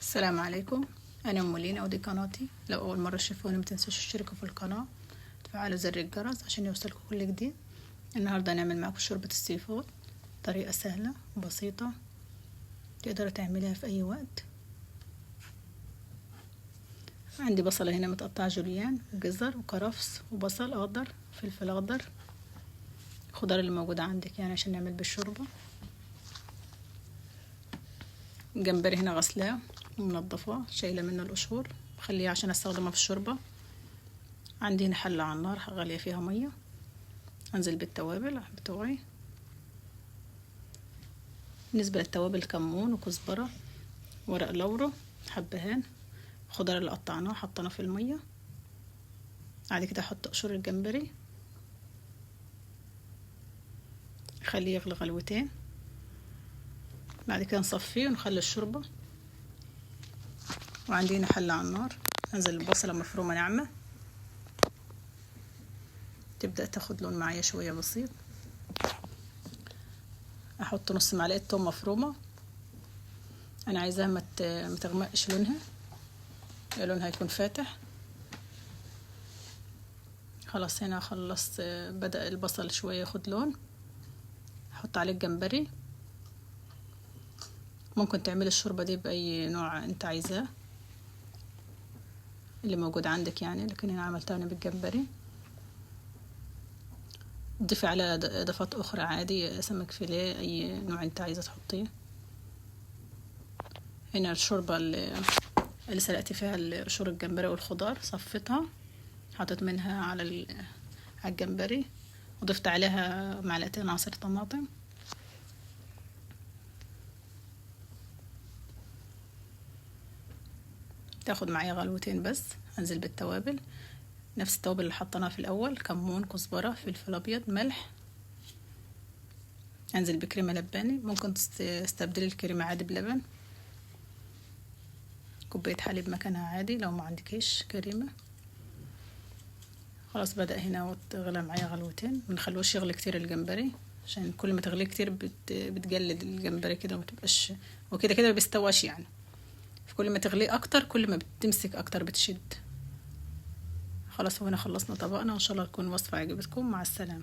السلام عليكم. انا ام لينا ودي قناتي. لو اول مره تشوفوني ما تنسوش تشتركوا في القناه وتفعلوا زر الجرس عشان يوصلكوا كل جديد. النهارده هنعمل معاكم شوربه السي فود، طريقه سهله وبسيطه تقدروا تعمليها في اي وقت. عندي بصله هنا متقطعه جوليان وجزر وكرفس وبصل اخضر فلفل اخضر، الخضار اللي موجوده عندك يعني عشان نعمل بالشوربه. جمبري هنا غسلاه ومنضفاه، شايله منه القشور خليه عشان استخدمها في الشوربه. عندي هنا حله على النار غاليه فيها ميه، انزل بالتوابل بتوعي. بالنسبه للتوابل كمون وكزبره ورق لورو حبهان، خضار اللي قطعناه حطيناه في الميه. بعد كده احط قشور الجمبري خليه يغلي غلوتين، بعد كده نصفيه ونخلي الشوربه. وعندي هنا حله على النار، انزل البصله مفرومه ناعمه تبدأ تاخد لون معايا شوية بسيط. احط نص معلقة توم مفرومة، انا عايزاها ما تغمقش لونها، لونها يكون فاتح. خلاص هنا خلصت، بدأ البصل شوية ياخد لون. احط عليه الجمبري. ممكن تعمل الشوربة دي بأي نوع انت عايزاه اللي موجود عندك يعني، لكن انا عملتها انا بالجمبري. تضيفي على اضافات اخرى عادي، سمك فيليه اي نوع انت عايزه تحطيه. هنا الشوربه اللي سلقت فيها قشور الجمبري والخضار صفتها، حطيت منها على الجمبري وضفت عليها معلقتين عصير طماطم. تاخد معايا غلوتين بس. انزل بالتوابل، نفس التوابل اللي حطيناها في الاول، كمون كزبره فلفل ابيض ملح. انزل بكريمه لباني، ممكن تستبدلي الكريمه عادي بلبن، كوبايه حليب مكانها عادي لو ما عندكيش كريمه. خلاص بدأ هنا تغلى معايا غلوتين، منخلوش يغلي كتير الجمبري عشان كل ما تغليه كتير بتجلد الجمبري كده ومتبقاش، وكده كده بيستواش يعني. كل ما تغليه اكتر كل ما بتمسك اكتر بتشد. خلاص وهنا خلصنا طبقنا، وان شاء الله تكون وصفة عجبتكم. مع السلامة.